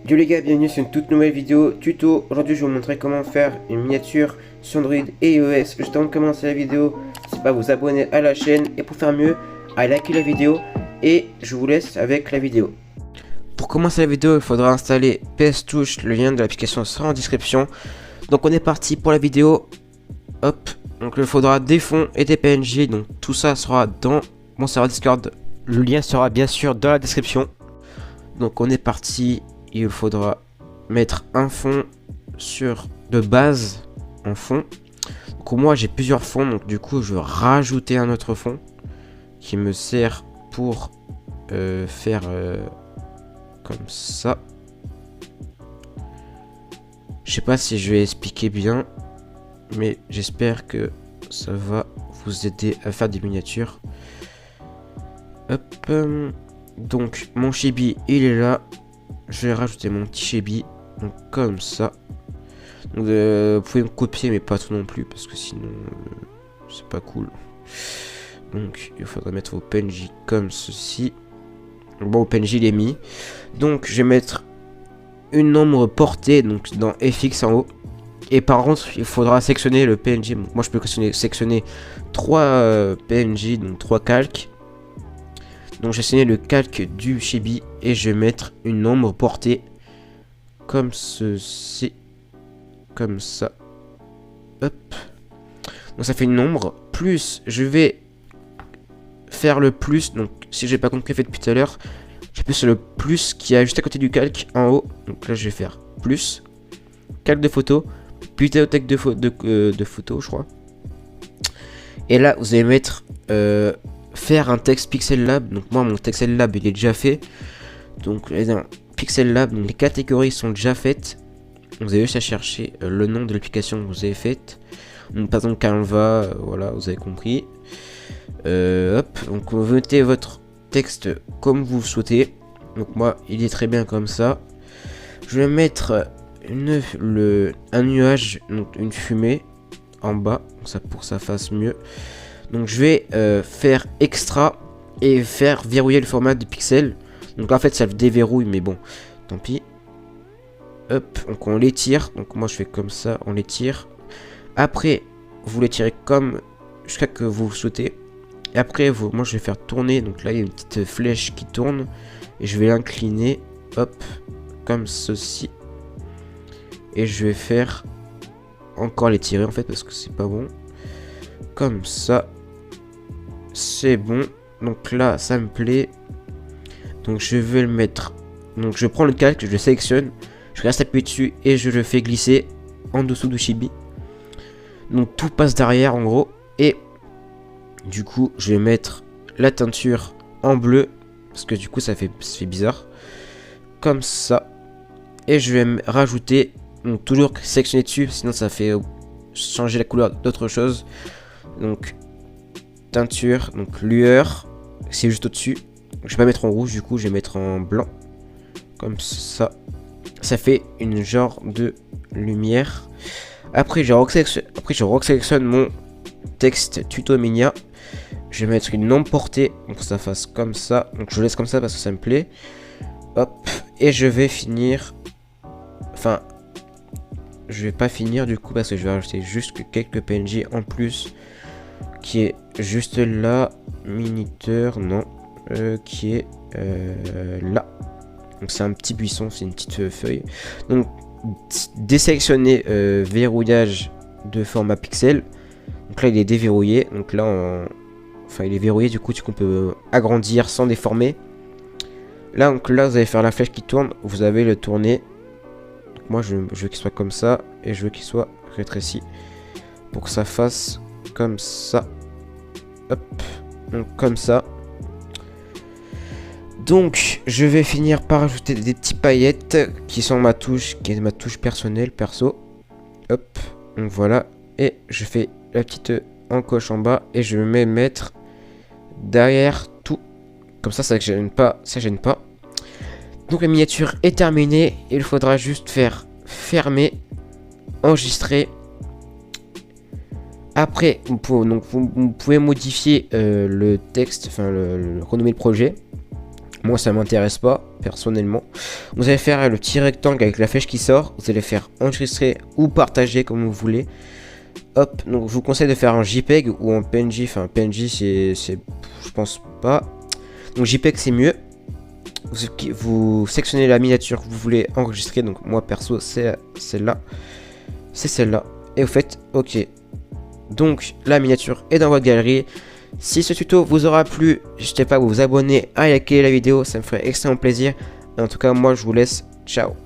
Yo les gars, bienvenue sur une toute nouvelle vidéo tuto. Aujourd'hui je vais vous montrer comment faire une miniature sur Android et iOS. Juste avant de commencer la vidéo, n'hésitez pas à vous abonner à la chaîne et pour faire mieux, à liker la vidéo. Et je vous laisse avec la vidéo. Pour commencer la vidéo, il faudra installer PS Touch, le lien de l'application sera en description. Donc on est parti pour la vidéo. Hop, donc il faudra des fonds et des PNG, donc tout ça sera dans mon serveur Discord. Le lien sera bien sûr dans la description. Donc on est parti. Il faudra mettre un fond de base en fond. Donc moi j'ai plusieurs fonds, donc du coup je vais rajouter un autre fond qui me sert pour faire comme ça. Je sais pas si je vais expliquer bien, mais j'espère que ça va vous aider à faire des miniatures. Hop, donc mon chibi il est là. Je vais rajouter mon petit chibi, donc comme ça. Donc, vous pouvez me copier mais pas tout non plus parce que sinon c'est pas cool. Donc il faudra mettre vos PNJ comme ceci. Bon, PNJ il est mis. Donc je vais mettre une nombre portée donc dans FX en haut. Et par contre il faudra sélectionner le PNJ. Donc, moi je peux sélectionner 3 PNJ, donc 3 calques. Donc j'ai sélectionné le calque du chibi et je vais mettre une ombre portée comme ceci, comme ça. Hop. Donc ça fait une ombre. Plus je vais faire le plus. Donc si j'ai pas compris fait depuis tout à l'heure, j'appuie sur le plus qui est juste à côté du calque en haut. Donc là je vais faire plus calque de photo, bibliothèque de photo je crois. Et là vous allez mettre faire un texte Pixel Lab. Donc moi mon Pixel Lab il est déjà fait. Donc dans Pixel Lab, donc les catégories sont déjà faites. Vous avez juste à chercher le nom de l'application que vous avez faite. Donc par exemple Canva, voilà, vous avez compris. Hop, donc vous mettez votre texte comme vous souhaitez. Donc moi il est très bien comme ça. Je vais mettre un nuage, donc une fumée en bas, ça pour que ça fasse mieux. Donc je vais faire extra et faire verrouiller le format de pixel. Donc en fait ça le déverrouille mais bon, tant pis. Hop, donc on l'étire. Donc moi je fais comme ça, on l'étire. Après vous l'étirez comme jusqu'à que vous souhaitez. Et après moi je vais faire tourner. Donc là il y a une petite flèche qui tourne. Et je vais l'incliner. Hop, comme ceci. Et je vais faire encore l'étirer en fait parce que c'est pas bon. Comme ça. C'est bon. Donc là ça me plaît. Donc je vais le mettre. Donc je prends le calque, je le sélectionne. Je reste appuyé dessus et je le fais glisser en dessous du chibi. Donc tout passe derrière en gros. Et du coup je vais mettre la teinture en bleu. Parce que du coup ça fait bizarre. Comme ça. Et je vais rajouter. Donc toujours sélectionner dessus. Sinon ça fait changer la couleur d'autre chose. Donc teinture. Donc lueur. C'est juste au-dessus. Je vais pas mettre en rouge, du coup je vais mettre en blanc. Comme ça. Ça fait une genre de lumière. Après je resélectionne mon texte tuto Minia. Je vais mettre une ombre portée. Donc ça fasse comme ça. Donc je laisse comme ça parce que ça me plaît. Hop. Et je vais finir. Enfin. Je vais pas finir du coup parce que je vais rajouter juste quelques PNJ en plus. Qui est juste là. Minuteur. Non. Qui est là. Donc c'est un petit buisson, c'est une petite feuille. Donc désélectionner verrouillage de format pixel. Donc là il est déverrouillé. Donc là enfin il est verrouillé, du coup on peut agrandir sans déformer. Là donc là vous allez faire la flèche qui tourne, vous avez le tourner. Donc moi je veux qu'il soit comme ça et je veux qu'il soit rétréci pour que ça fasse comme ça. Hop, donc comme ça. Donc je vais finir par ajouter des petites paillettes qui sont ma touche, qui est ma touche personnelle perso. Hop, donc voilà. Et je fais la petite encoche en bas et je vais mettre derrière tout. Comme ça gêne pas, ça gêne pas. Donc la miniature est terminée. Il faudra juste faire fermer, enregistrer. Après, vous pouvez modifier le texte, enfin le renommer le projet. Moi ça m'intéresse pas. personnellement. Vous allez faire le petit rectangle avec la flèche qui sort. Vous allez faire enregistrer ou partager comme vous voulez. Hop, donc je vous conseille de faire un JPEG ou un PNG. Enfin, PNG, c'est je pense pas. Donc JPEG, c'est mieux. Vous sélectionnez la miniature que vous voulez enregistrer. Donc moi perso, c'est celle-là. C'est celle-là. Et vous faites OK. Donc la miniature est dans votre galerie. Si ce tuto vous aura plu, n'hésitez pas à vous abonner, à liker la vidéo, ça me ferait extrêmement plaisir. Et en tout cas, moi je vous laisse. Ciao.